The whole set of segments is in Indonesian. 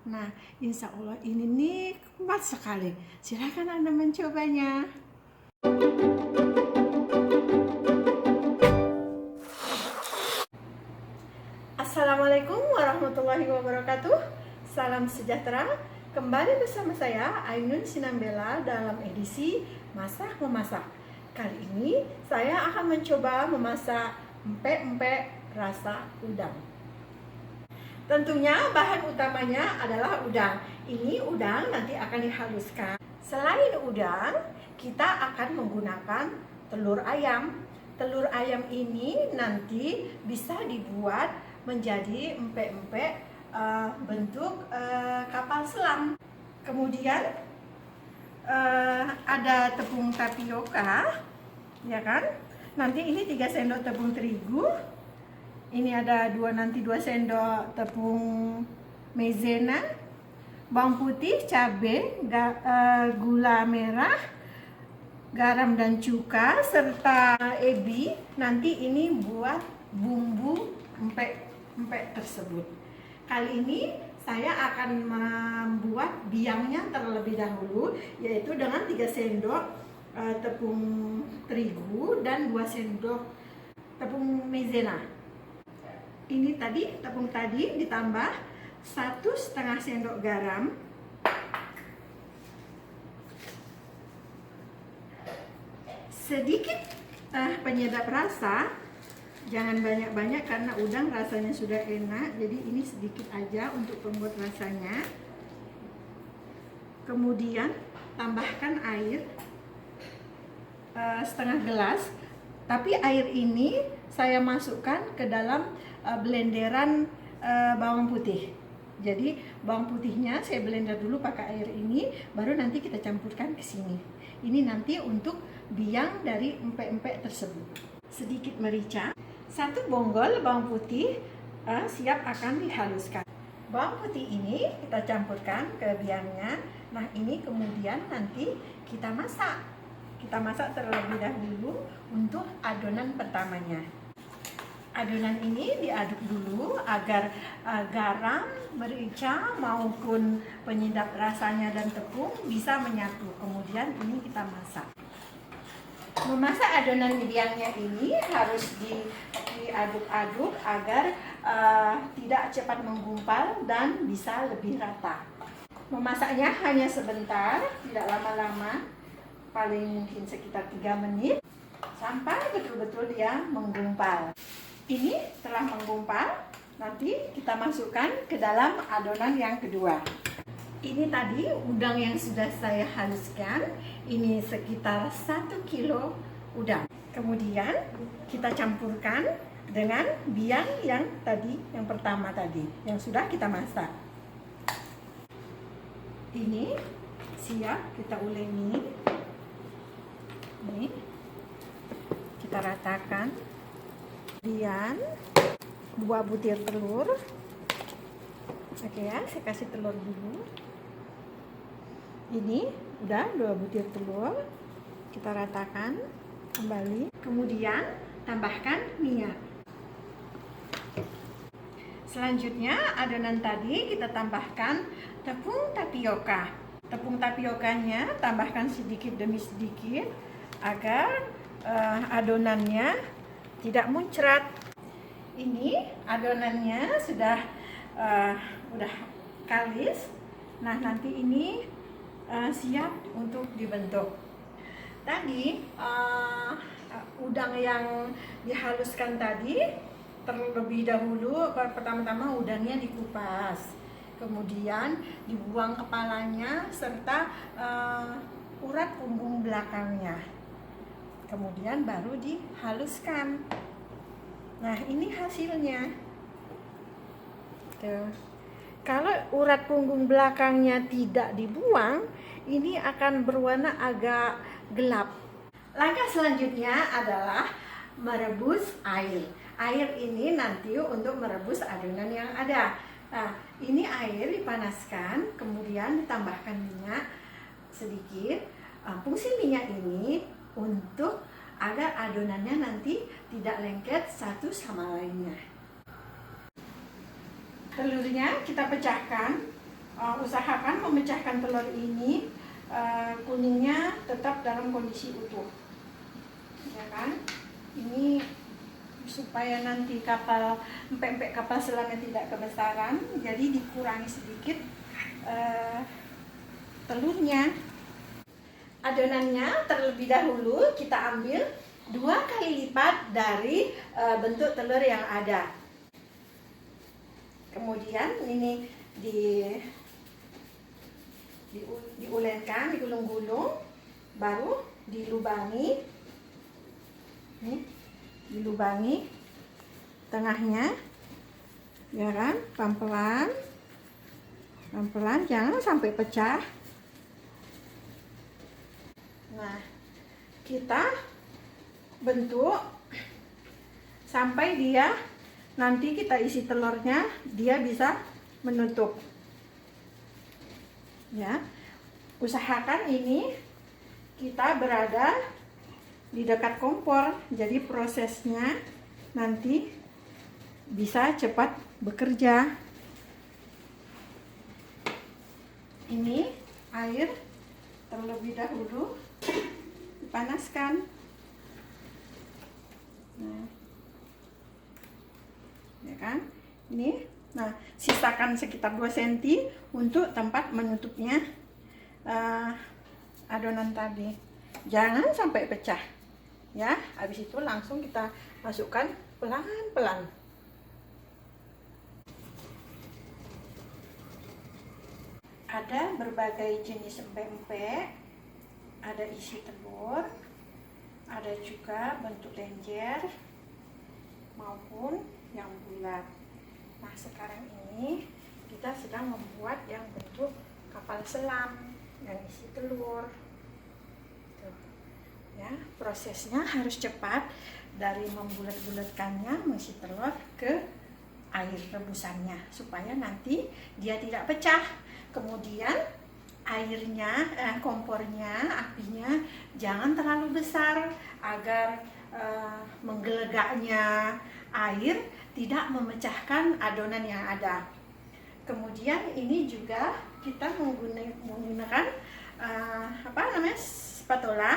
Nah, insya Allah ini nikmat sekali. Silakan Anda mencobanya. Assalamualaikum warahmatullahi wabarakatuh. Salam sejahtera. Kembali bersama saya Ainun Sinambela dalam edisi Masak Memasak. Kali ini saya akan mencoba memasak empek-empek rasa udang. Tentunya bahan utamanya adalah udang. Ini udang nanti akan dihaluskan. Selain udang, kita akan menggunakan telur ayam. Telur ayam ini nanti bisa dibuat menjadi empek-empek bentuk kapal selam. Kemudian ada tepung tapioka, ya kan? Nanti ini 3 sendok tepung terigu. Ini ada 2 sendok tepung maizena, bawang putih, cabai, gula merah, garam dan cuka, serta ebi. Nanti ini buat bumbu empek-empek tersebut. Kali ini saya akan membuat biangnya terlebih dahulu, yaitu dengan 3 sendok tepung terigu dan 2 sendok tepung maizena. Ini tadi tepung tadi ditambah 1,5 sendok garam, sedikit penyedap rasa, jangan banyak-banyak karena udang rasanya sudah enak, jadi ini sedikit aja untuk pembuat rasanya. Kemudian tambahkan air setengah gelas, tapi air ini saya masukkan ke dalam blenderan bawang putih. Jadi bawang putihnya saya blender dulu pakai air ini, baru nanti kita campurkan ke sini. Ini nanti untuk biang dari empek-empek tersebut. Sedikit merica, 1 bonggol bawang putih siap akan dihaluskan. Bawang putih ini kita campurkan ke biangnya. Nah, ini kemudian nanti kita masak. Kita masak terlebih dahulu untuk adonan pertamanya. Adonan ini diaduk dulu agar garam, merica maupun penyedap rasanya dan tepung bisa menyatu. Kemudian ini kita masak. Memasak adonan biangnya ini harus diaduk-aduk agar tidak cepat menggumpal dan bisa lebih rata. Memasaknya hanya sebentar, tidak lama-lama, paling mungkin sekitar 3 menit sampai betul-betul dia menggumpal. Ini telah menggumpal, nanti kita masukkan ke dalam adonan yang kedua. Ini tadi udang yang sudah saya haluskan, ini sekitar 1 kilo udang. Kemudian kita campurkan dengan biang yang tadi, yang pertama tadi, yang sudah kita masak. Ini siap kita uleni. Ini kita ratakan. Kemudian 2 butir telur. Oke ya, saya kasih telur dulu. Ini udah 2 butir telur. Kita ratakan kembali. Kemudian tambahkan minyak. Selanjutnya adonan tadi kita tambahkan tepung tapioka. Tepung tapiokanya tambahkan sedikit demi sedikit agar adonannya tidak muncrat. Ini adonannya sudah kalis. Nah, nanti ini siap untuk dibentuk. Tadi udang yang dihaluskan tadi terlebih dahulu, pertama-tama udangnya dikupas, kemudian dibuang kepalanya serta urat punggung belakangnya. Kemudian baru dihaluskan. Nah, ini hasilnya. Tuh. Kalau urat punggung belakangnya tidak dibuang, ini akan berwarna agak gelap. Langkah selanjutnya adalah merebus air. Air ini nanti untuk merebus adonan yang ada. Nah, ini air dipanaskan, kemudian ditambahkan minyak sedikit. Fungsi minyak ini untuk agar adonannya nanti tidak lengket satu sama lainnya. Telurnya kita pecahkan usahakan memecahkan telur ini kuningnya tetap dalam kondisi utuh, ya kan? Ini supaya nanti empek-empek kapal selamnya tidak kebesaran, jadi dikurangi sedikit telurnya. Adonannya terlebih dahulu kita ambil 2 kali lipat dari bentuk telur yang ada. Kemudian ini diulengkan, digulung-gulung, baru dilubangi. Nih, dilubangi tengahnya, ya kan? Pelan-pelan, pelan-pelan, jangan sampai pecah. Nah, kita bentuk sampai dia nanti kita isi telurnya, dia bisa menutup. Ya, usahakan ini kita berada di dekat kompor, jadi prosesnya nanti bisa cepat bekerja. Ini air terlebih dahulu dipanaskan. Nah, ya kan? Ini, nah sisakan sekitar 2 cm untuk tempat menutupnya adonan tadi. Jangan sampai pecah. Ya, habis itu langsung kita masukkan pelan-pelan. Ada berbagai jenis empek-empek, ada isi telur, ada juga bentuk lenjer maupun yang bulat. Nah, sekarang ini kita sedang membuat yang bentuk kapal selam yang isi telur. Tuh. Ya, prosesnya harus cepat, dari membulat-bulatkannya mengisi telur ke air rebusannya supaya nanti dia tidak pecah. Kemudian airnya, kompornya, apinya jangan terlalu besar agar menggelegaknya air tidak memecahkan adonan yang ada. Kemudian ini juga kita menggunakan spatula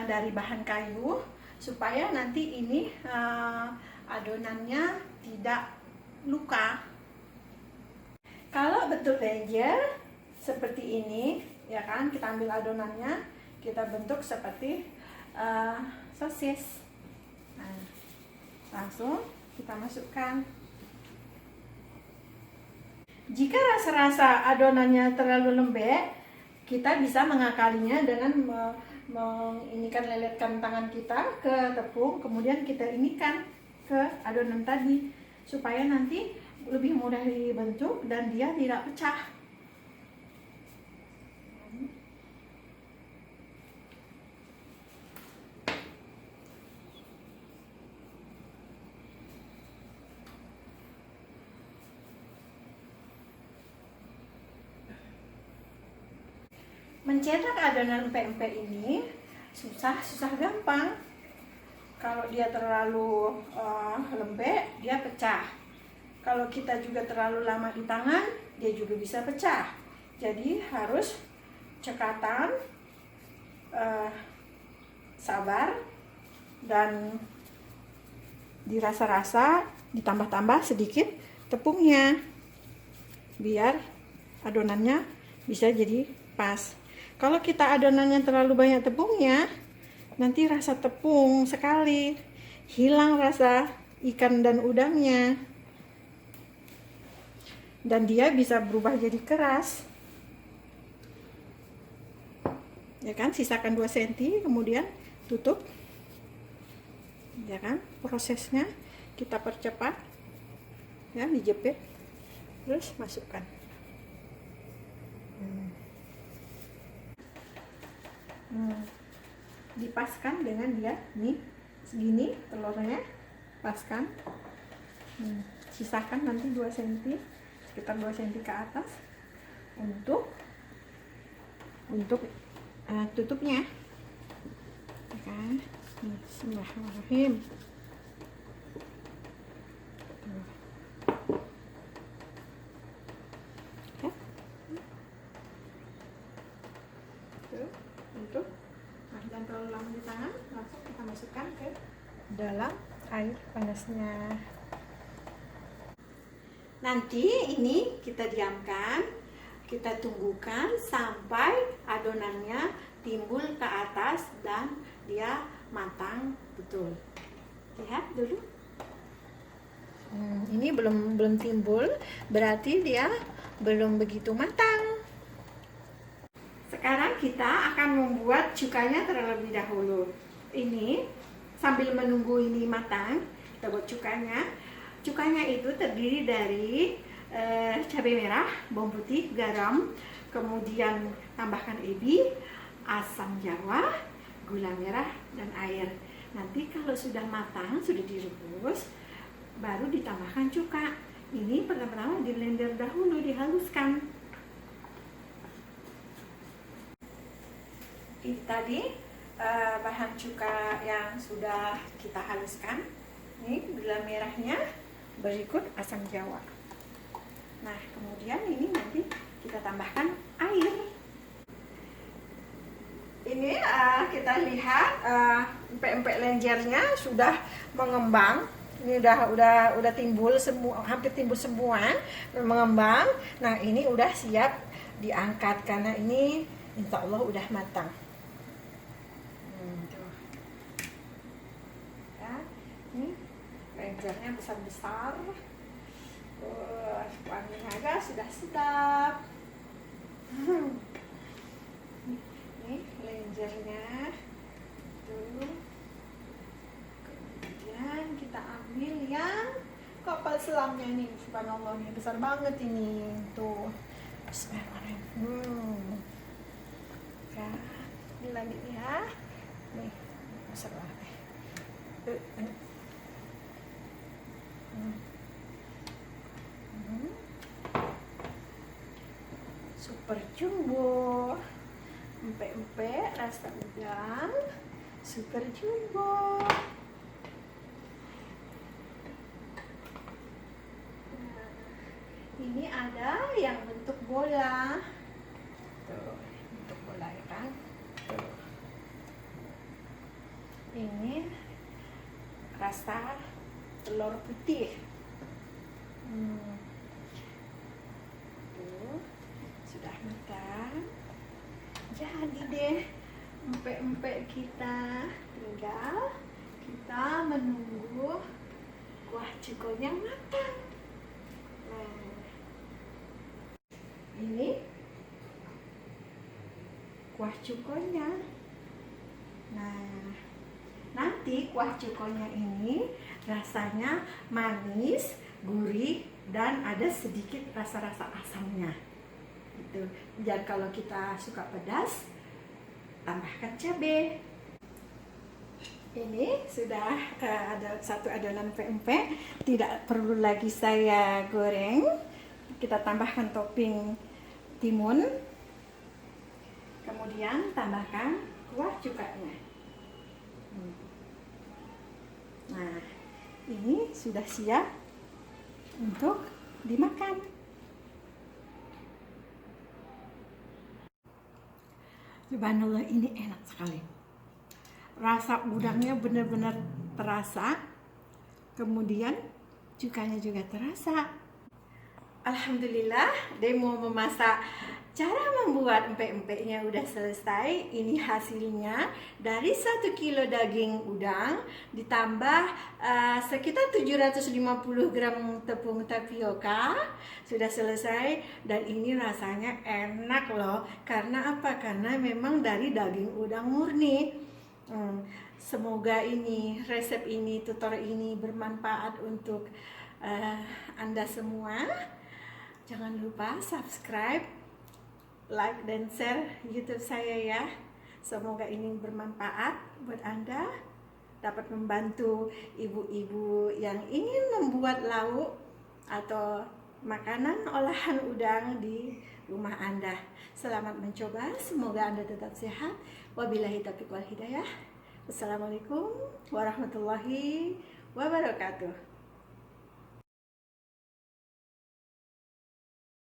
dari bahan kayu supaya nanti ini adonannya tidak luka. Kalau bentuk lenjer seperti ini, ya kan, kita ambil adonannya, kita bentuk seperti sosis. Nah, langsung kita masukkan. Jika rasa-rasa adonannya terlalu lembek, kita bisa mengakalinya dengan leletkan tangan kita ke tepung, kemudian kita inikan ke adonan tadi supaya nanti lebih mudah dibentuk dan dia tidak pecah. Mencetak adonan empek-empek ini susah gampang. Kalau dia terlalu lembek, dia pecah. Kalau kita juga terlalu lama di tangan, dia juga bisa pecah. Jadi harus cekatan, sabar, dan dirasa-rasa, ditambah-tambah sedikit tepungnya biar adonannya bisa jadi pas. Kalau kita adonannya terlalu banyak tepungnya, nanti rasa tepung sekali, hilang rasa ikan dan udangnya, dan dia bisa berubah jadi keras. Ya kan, sisakan 2 cm, kemudian tutup. Ya kan, prosesnya kita percepat. Ya, dijepit, terus masukkan. Dipaskan dengan dia nih segini telurnya, paskan. Sisakan nanti 2 cm, sekitar 2 cm ke atas untuk tutupnya. Oke, bismillahirrahmanirrahim. terlalu lama di tangan, langsung kita masukkan ke dalam air panasnya. Nanti ini kita diamkan, kita tunggukan sampai adonannya timbul ke atas dan dia matang betul. Lihat dulu. Ini belum timbul, berarti dia belum begitu matang. Sekarang kita akan membuat cukanya terlebih dahulu. Ini sambil menunggu ini matang, kita buat cukanya. Cukanya itu terdiri dari cabai merah, bawang putih, garam, kemudian tambahkan ebi, asam jawa, gula merah, dan air. Nanti kalau sudah matang, sudah direbus, baru ditambahkan cuka. Ini pertama-tama di blender dahulu, dihaluskan. Ini tadi bahan cuka yang sudah kita haluskan. Ini gula merahnya, berikut asam jawa. Nah, kemudian ini nanti kita tambahkan air. Ini kita lihat empek-empek lenjernya sudah mengembang. Ini udah timbul semua, hampir timbul semua, mengembang. Nah, ini udah siap diangkat karena ini insya Allah udah matang. Tuh. Ya, ini lenjernya besar-besar. Wanginya agak sudah sedap. Ini lenjernya tuh. Kemudian kita ambil yang kapal selamnya nih, subhanallah, nih besar banget ini tuh. Bismillahirrahmanirrahim. Ya, ini lagi ya, nih besar banget. Super jumbo, empek-empek rasa udang, super jumbo. Nah, ini ada yang bentuk bola. Tuh, bentuk bola ya kan? Tuh. Ini rasa telur putih. Tuh, sudah matang. Jadi deh empek-empek kita, tinggal kita menunggu kuah cukonya matang. Nah, ini kuah cukonya. Nah, nanti kuah cukonya ini rasanya manis, gurih, dan ada sedikit rasa-rasa asamnya. Gitu. Dan kalau kita suka pedas, tambahkan cabai. Ini sudah ada satu adonan empek-empek, tidak perlu lagi saya goreng. Kita tambahkan topping timun, kemudian tambahkan kuah cukanya. Nah, ini sudah siap untuk dimakan. Subhanallah, ini enak sekali. Rasa udangnya benar-benar terasa, kemudian cukanya juga terasa. Alhamdulillah, demo memasak cara membuat empek-empeknya udah selesai. Ini hasilnya dari 1 kilo daging udang ditambah sekitar 750 gram tepung tapioka. Sudah selesai dan ini rasanya enak loh. Karena apa? Karena memang dari daging udang murni. Semoga ini resep ini, tutorial ini bermanfaat untuk Anda semua. Jangan lupa subscribe, like, dan share YouTube saya ya. Semoga ini bermanfaat buat Anda, dapat membantu ibu-ibu yang ingin membuat lauk atau makanan olahan udang di rumah Anda. Selamat mencoba, semoga Anda tetap sehat. Wabillahi taufiq wal hidayah. Wassalamualaikum warahmatullahi wabarakatuh.